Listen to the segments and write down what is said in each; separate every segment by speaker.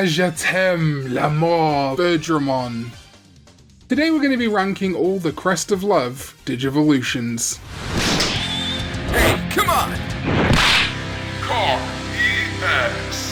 Speaker 1: je t'aime, l'amour, Birdramon. Today we're going to be ranking all the Crest of Love Digivolutions.
Speaker 2: Hey, come on! CREST.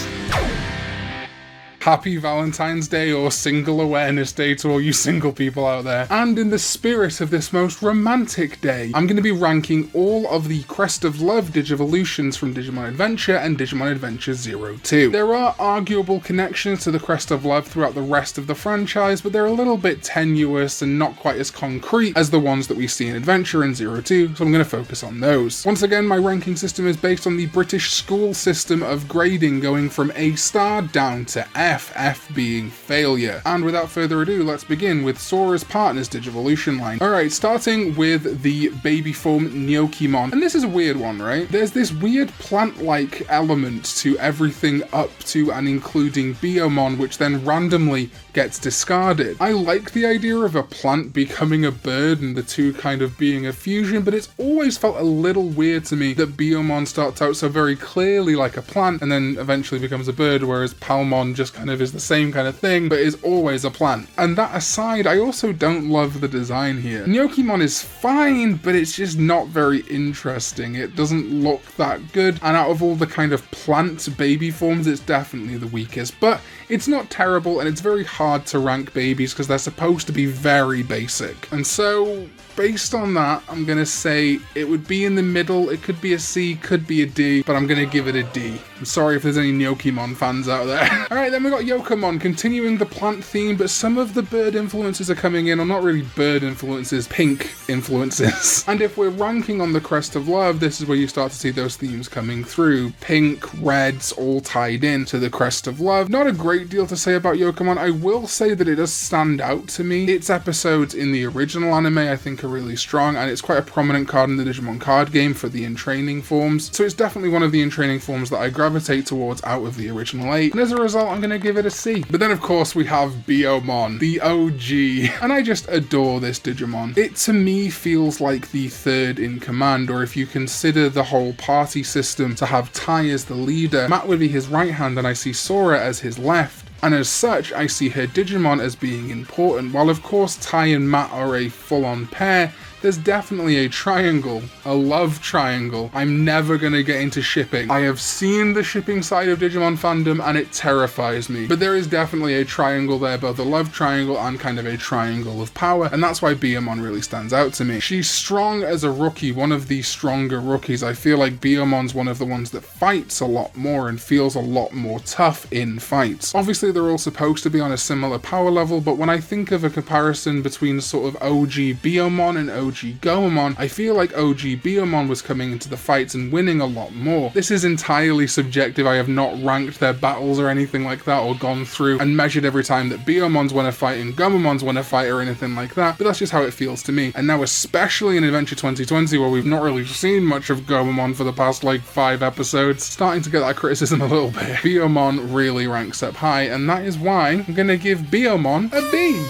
Speaker 1: Happy Valentine's Day or Single Awareness Day to all you single people out there. And in the spirit of this most romantic day, I'm going to be ranking all of the Crest of Love Digivolutions from Digimon Adventure and Digimon Adventure 02. There are arguable connections to the Crest of Love throughout the rest of the franchise, but they're a little bit tenuous and not quite as concrete as the ones that we see in Adventure and 02, so I'm going to focus on those. Once again, my ranking system is based on the British school system of grading, going from A star down to F. F being failure. And without further ado, let's begin with Sora's partner's Digivolution line. Alright, starting with the baby form Nyokimon. And this is a weird one, right? There's this weird plant-like element to everything up to and including Biyomon, which then randomly gets discarded. I like the idea of a plant becoming a bird and the two kind of being a fusion, but it's always felt a little weird to me that Biyomon starts out so very clearly like a plant and then eventually becomes a bird, whereas Palmon just kind of is the same kind of thing, but is always a plant. And that aside, I also don't love the design here. Nyokimon is fine, but it's just not very interesting. It doesn't look that good, and out of all the kind of plant baby forms, it's definitely the weakest, but it's not terrible, and it's very hard to rank babies because they're supposed to be very basic. And so, based on that, I'm going to say it would be in the middle. It could be a C, could be a D, but I'm going to give it a D. I'm sorry if there's any Nyokimon fans out there. Alright, then we got Yokomon, continuing the plant theme, but some of the bird influences are coming in, or not really bird influences, pink influences. And if we're ranking on the Crest of Love, this is where you start to see those themes coming through. Pink, reds, all tied in to the Crest of Love. Not a great deal to say about Yokomon. I will say that it does stand out to me. Its episodes in the original anime I think are really strong, and it's quite a prominent card in the Digimon card game for the in-training forms, so it's definitely one of the in-training forms that I gravitate towards out of the original 8, and as a result I'm going to give it a C. But then of course we have Biyomon, the OG, and I just adore this Digimon. It to me feels like the third in command, or if you consider the whole party system to have Tai as the leader, Matt would be his right hand and I see Sora as his left. And as such, I see her Digimon as being important. While of course Tai and Matt are a full-on pair, there's definitely a triangle, a love triangle. I'm never gonna get into shipping. I have seen the shipping side of Digimon fandom and it terrifies me. But there is definitely a triangle there, both a love triangle and kind of a triangle of power, and that's why Biyomon really stands out to me. She's strong as a rookie, one of the stronger rookies. I feel like Biyomon's one of the ones that fights a lot more and feels a lot more tough in fights. Obviously they're all supposed to be on a similar power level, but when I think of a comparison between sort of OG Biyomon and OG Gomamon, I feel like OG Biyomon was coming into the fights and winning a lot more. This is entirely subjective. I have not ranked their battles or anything like that, or gone through and measured every time that Biyomon's won a fight and Gomamon's won a fight or anything like that, but that's just how it feels to me. And now especially in Adventure 2020, where we've not really seen much of Gomamon for the past like 5 episodes, starting to get that criticism a little bit. Biyomon really ranks up high, and that is why I'm gonna give Biyomon a B.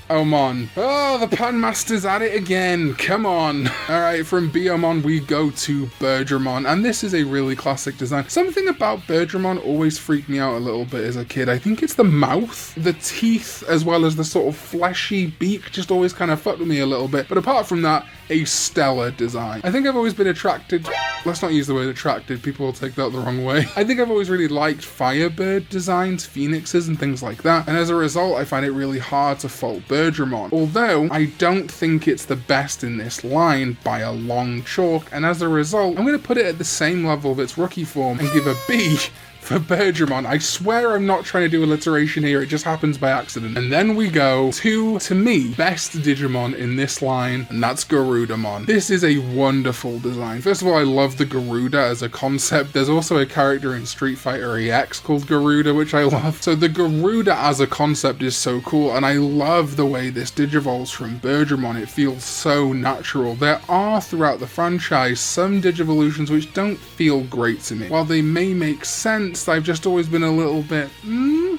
Speaker 1: Owlmon. Oh, the Pun Master's at it again. Come on. Alright, from Biyomon we go to Birdramon, and this is a really classic design. Something about Birdramon always freaked me out a little bit as a kid. I think it's the mouth, the teeth, as well as the sort of fleshy beak just always kind of fucked with me a little bit. But apart from that, a stellar design. I think I've always been attracted, let's not use the word attracted, people will take that the wrong way. I think I've always really liked Firebird designs, phoenixes and things like that, and as a result I find it really hard to fault Birdramon, although I don't think it's the best in this line by a long chalk, and as a result I'm going to put it at the same level of its rookie form and give a B for Birdramon. I swear I'm not trying to do alliteration here, it just happens by accident. And then we go to me, best Digimon in this line, and that's Garudamon. This is a wonderful design. First of all, I love the Garuda as a concept. There's also a character in Street Fighter EX called Garuda, which I love. So the Garuda as a concept is so cool, and I love the way this digivolves from Birdramon. It feels so natural. There are, throughout the franchise, some Digivolutions which don't feel great to me. While they may make sense, I've just always been a little bit,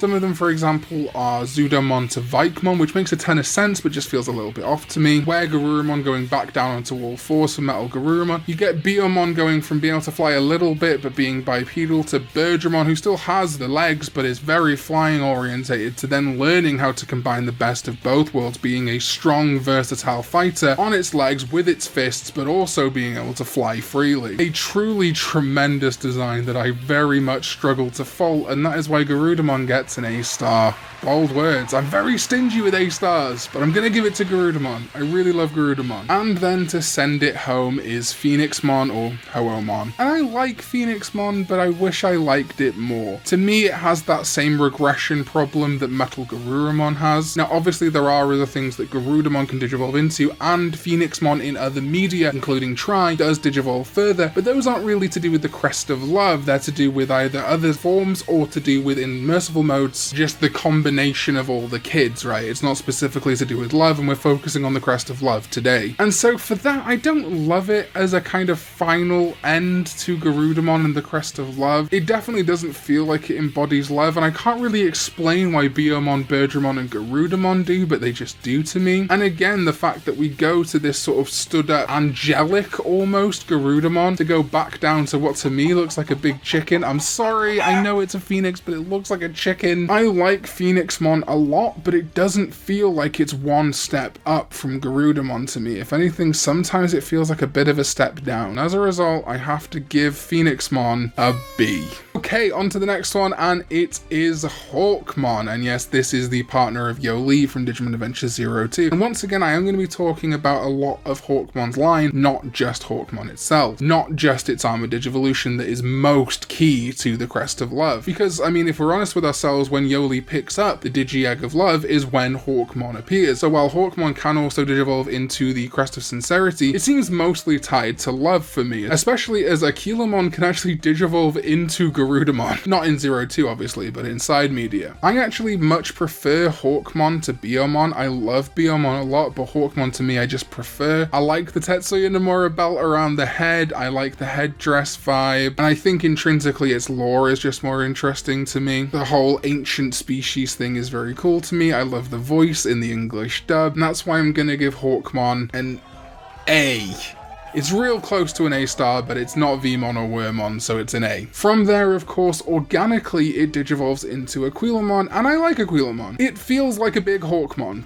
Speaker 1: them. Some of them, for example, are Zudomon to Vikemon, which makes a ton of sense, but just feels a little bit off to me. Where Garudamon going back down onto all fours for Metal Garudamon. You get Biyomon going from being able to fly a little bit, but being bipedal, to Birdramon, who still has the legs, but is very flying orientated, to then learning how to combine the best of both worlds, being a strong, versatile fighter on its legs with its fists, but also being able to fly freely. A truly tremendous design that I very much struggle to fault, and that is why Garudamon gets an A-star. Bold words. I'm very stingy with A-stars, but I'm gonna give it to Garudamon. I really love Garudamon. And then to send it home is Phoenixmon, or Owlmon. And I like Phoenixmon, but I wish I liked it more. To me, it has that same regression problem that Metal Garudamon has. Now, obviously, there are other things that Garudamon can digivolve into, and Phoenixmon in other media, including Tri, does digivolve further, but those aren't really to do with the Crest of Love. They're to do with either other forms or to do with, in merciful modes, just the combination of all the kids, right? It's not specifically to do with love, and we're focusing on the Crest of Love today. And so for that, I don't love it as a kind of final end to Garudamon and the Crest of Love. It definitely doesn't feel like it embodies love, and I can't really explain why Biyomon, Birdramon, and Garudamon do, but they just do to me. And again, the fact that we go to this sort of stood up, angelic almost Garudamon, to go back down to what to me looks like a big chicken. I'm sorry, I know it's a phoenix, but it looks like a chicken. I like Phoenixmon a lot, but it doesn't feel like it's one step up from Garudamon to me. If anything, sometimes it feels like a bit of a step down. As a result, I have to give Phoenixmon a B. Okay, on to the next one, and it is Hawkmon. And yes, this is the partner of Yolei from Digimon Adventure 02. And once again, I am going to be talking about a lot of Hawkmon's line, not just Hawkmon itself, not just its armor digivolution that is most key to the Crest of Love. Because, I mean, if we're honest with ourselves, when Yolei picks up the Digi-Egg of Love is when Hawkmon appears. So while Hawkmon can also digivolve into the Crest of Sincerity, it seems mostly tied to love for me, especially as Aquilamon can actually digivolve into Garudamon. Not in 02 obviously, but inside media. I actually much prefer Hawkmon to Biyomon. I love Biyomon a lot, but Hawkmon to me I just prefer. I like the Tetsuya Nomura belt around the head, I like the headdress vibe, and I think intrinsically its lore is just more interesting to me. The whole ancient species thing is very cool to me. I love the voice in the English dub, and that's why I'm gonna give Hawkmon an A. It's real close to an A-star, but it's not Vmon or Wormmon, so it's an A. From there, of course, organically it digivolves into Aquilamon, and I like Aquilamon. It feels like a big Hawkmon.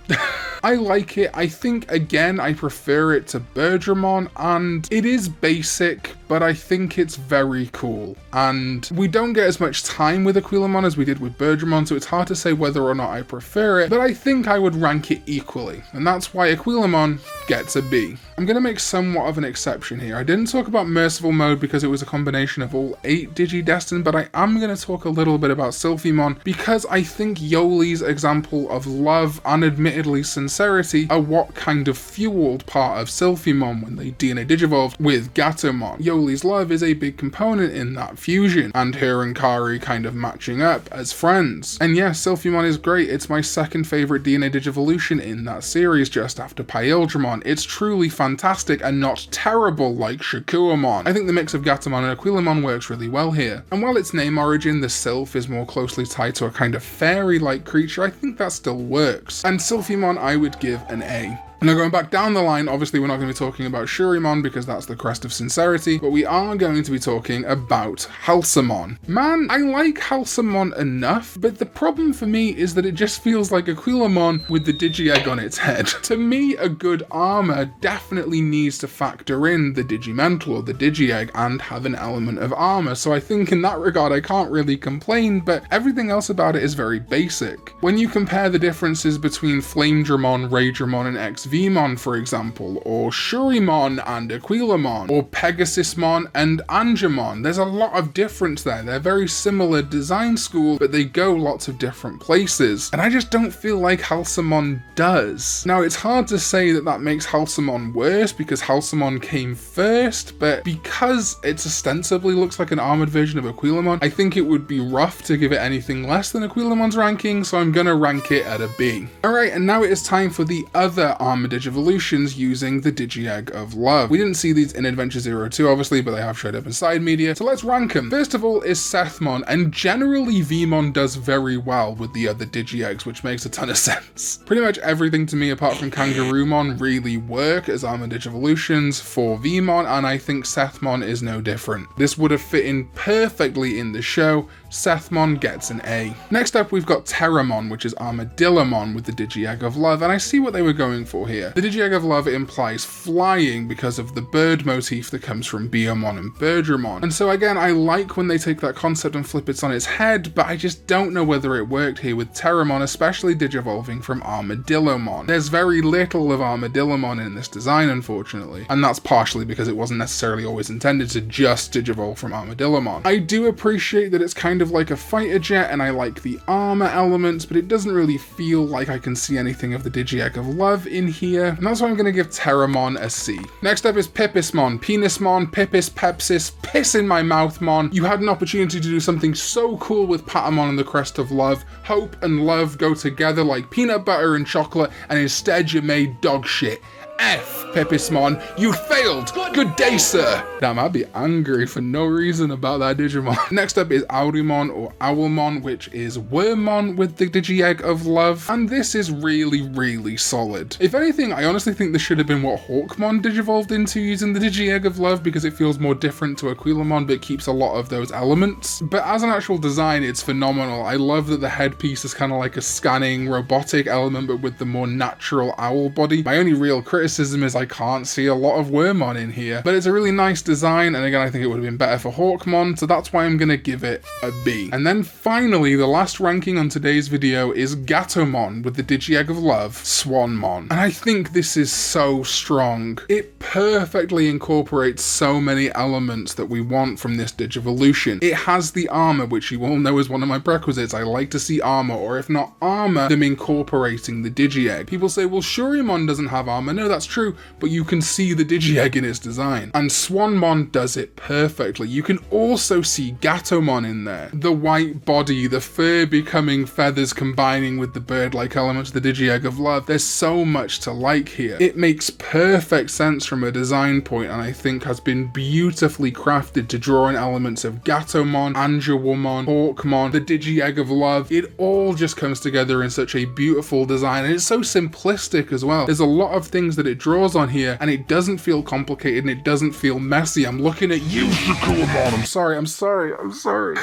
Speaker 1: I like it. I think, again, I prefer it to Birdramon, and it is basic, but I think it's very cool. And we don't get as much time with Aquilamon as we did with Birdramon, so it's hard to say whether or not I prefer it, but I think I would rank it equally, and that's why Aquilamon gets a B. I'm going to make somewhat of an exception here. I didn't talk about Merciful Mode because it was a combination of all 8 Digi-Destined, but I am going to talk a little bit about Sylphimon because I think Yolei's example of love and admittedly sincerity are what kind of fueled part of Sylphimon when they DNA Digivolved with Gatomon. Yolei's love is a big component in that fusion, and her and Kari kind of matching up as friends. And yes, Sylphimon is great. It's my second favourite DNA Digivolution in that series, just after Piledramon. It's truly fantastic and not terrible like Shakuamon. I think the mix of Gatomon and Aquilamon works really well here. And while its name origin, the Sylph, is more closely tied to a kind of fairy-like creature, I think that still works. And Sylphimon I would give an A. Now going back down the line, obviously we're not going to be talking about Shurimon because that's the Crest of Sincerity, but we are going to be talking about Halsemon. Man, I like Halsemon enough, but the problem for me is that it just feels like Aquilamon with the Digi-Egg on its head. To me, a good armor definitely needs to factor in the Digimental or the Digi-Egg and have an element of armor, so I think in that regard I can't really complain, but everything else about it is very basic. When you compare the differences between Flamedramon, Raydramon, and XVmon, for example, or Shurimon and Aquilamon, or Pegasusmon and Angemon, there's a lot of difference there. They're very similar design school, but they go lots of different places, and I just don't feel like Halsemon does. Now, it's hard to say that that makes Halsemon worse because Halsemon came first, but because it ostensibly looks like an armored version of Aquilamon, I think it would be rough to give it anything less than Aquilamon's ranking, so I'm gonna rank it at a B. Alright, and now it is time for the other armor Armor Digivolutions using the Digi-Egg of Love. We didn't see these in Adventure 02 obviously, but they have showed up in side media, so let's rank them. First of all is Sethmon, and generally Vmon does very well with the other Digi-Eggs, which makes a ton of sense. Pretty much everything to me apart from Kangaroomon really work as Armor Digivolutions for Vmon, and I think Sethmon is no different. This would have fit in perfectly in the show. Sethmon gets an A. Next up we've got Pteramon, which is Armadillomon with the Digi-Egg of Love, and I see what they were going for here. The Digi-Egg of Love implies flying because of the bird motif that comes from Biyomon and Birdramon, and so again I like when they take that concept and flip it on its head, but I just don't know whether it worked here with Pteramon, especially digivolving from Armadillomon. There's very little of Armadillomon in this design, unfortunately, and that's partially because it wasn't necessarily always intended to just digivolve from Armadillomon. I do appreciate that it's kind of like a fighter jet, and I like the armor elements, but it doesn't really feel like I can see anything of the Digi-Egg of Love in here, and that's why I'm going to give Pteramon a C. Next up is Pipismon. Phoenixmon, Pipis, Pepsis, piss in my mouth, Mon. You had an opportunity to do something so cool with Patamon and the Crest of Love. Hope and love go together like peanut butter and chocolate, and instead you made dog shit. F, Pipismon, you failed! Good day, sir! Damn, I'd be angry for no reason about that Digimon. Next up is Owlmon or Owlmon, which is Wormmon with the Digi-Egg of Love, and this is really, really solid. If anything, I honestly think this should have been what Hawkmon digivolved into using the Digi-Egg of Love, because it feels more different to Aquilamon, but keeps a lot of those elements. But as an actual design, it's phenomenal. I love that the headpiece is kind of like a scanning robotic element, but with the more natural owl body. My only real criticism is I can't see a lot of Wormmon in here, but it's a really nice design, and again I think it would have been better for Hawkmon, so that's why I'm gonna give it a B. And then finally, the last ranking on today's video is Gatomon with the Digi-Egg of Love, Swanmon. And I think this is so strong. It perfectly incorporates so many elements that we want from this Digivolution. It has the armor, which you all know is one of my prerequisites. I like to see armor, or if not armor, them incorporating the Digi-Egg. People say, well, Shurimon doesn't have armor. No, that's true, but you can see the Digi-Egg in its design. And Swanmon does it perfectly. You can also see Gatomon in there. The white body, the fur becoming feathers combining with the bird-like elements of the Digi-Egg of Love. There's so much to like here. It makes perfect sense from a design point, and I think has been beautifully crafted to draw in elements of Gatomon, Anjawomon, Hawkmon, the Digi-Egg of Love. It all just comes together in such a beautiful design, and it's so simplistic as well. There's a lot of things that it draws on here, and it doesn't feel complicated, and it doesn't feel messy. I'm looking at you, Yokomon. I'm sorry.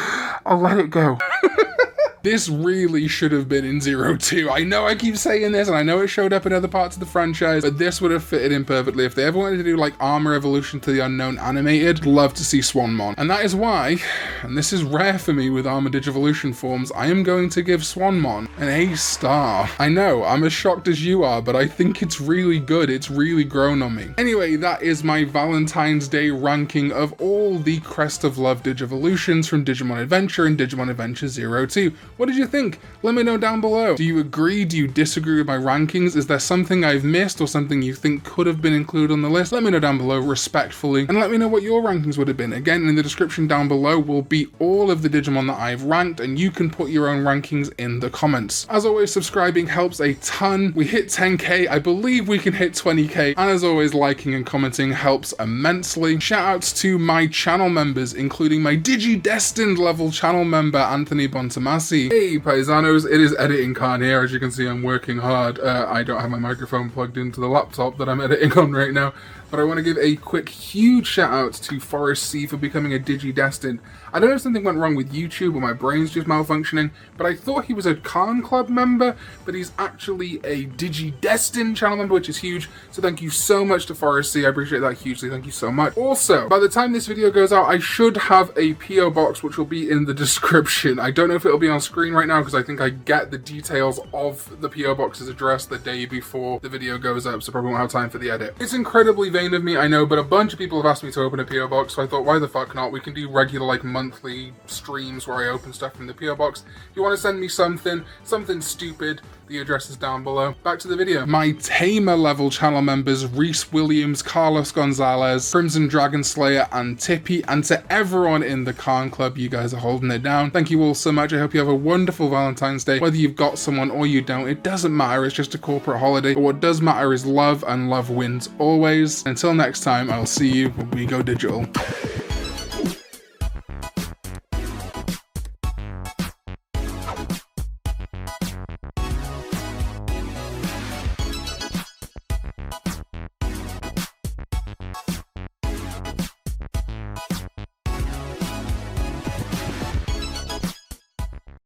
Speaker 1: I'll let it go. This really should have been in 02. I know I keep saying this, and I know it showed up in other parts of the franchise, but this would have fitted in perfectly. If they ever wanted to do like Armor Evolution to the Unknown animated, love to see Swanmon. And that is why, and this is rare for me with Armor Digivolution forms, I am going to give Swanmon an A-star. I know, I'm as shocked as you are, but I think it's really good. It's really grown on me. Anyway, that is my Valentine's Day ranking of all the Crest of Love Digivolutions from Digimon Adventure and Digimon Adventure 02. What did you think? Let me know down below. Do you agree? Do you disagree with my rankings? Is there something I've missed or something you think could have been included on the list? Let me know down below respectfully, and let me know what your rankings would have been. Again, in the description down below will be all of the Digimon that I've ranked, and you can put your own rankings in the comments. As always, subscribing helps a ton. We hit 10k, I believe we can hit 20k, and as always, liking and commenting helps immensely. Shout outs to my channel members, including my Digi-Destined level channel member, Anthony Bontomasi. Hey paisanos, it is Editing Khan here. As you can see, I'm working hard. I don't have my microphone plugged into the laptop that I'm editing on right now, but I want to give a quick, huge shout out to Forest C for becoming a Digi-Destined. I don't know if something went wrong with YouTube or my brain's just malfunctioning, but I thought he was a Khan Club member, but he's actually a Digi-Destined channel member, which is huge. So thank you so much to Forest C. I appreciate that hugely. Thank you so much. Also, by the time this video goes out, I should have a PO box, which will be in the description. I don't know if it'll be on screen right now because I think I get the details of the PO box's address the day before the video goes up, so probably won't have time for the edit. It's incredibly vain of me, I know, but a bunch of people have asked me to open a PO box, so I thought, why the fuck not? We can do regular, like, monthly streams where I open stuff from the PO box. If you want to send me something stupid, The address is down below. Back to the video. My Tamer level channel members, Reese Williams, Carlos Gonzalez, Crimson Dragon Slayer, and Tippy, and to everyone in the Karn Club, you guys are holding it down. Thank you all so much. I hope you have a wonderful Valentine's Day. Whether you've got someone or you don't, it doesn't matter. It's just a corporate holiday. But what does matter is love, and love wins always. Until next time, I'll see you when we go digital.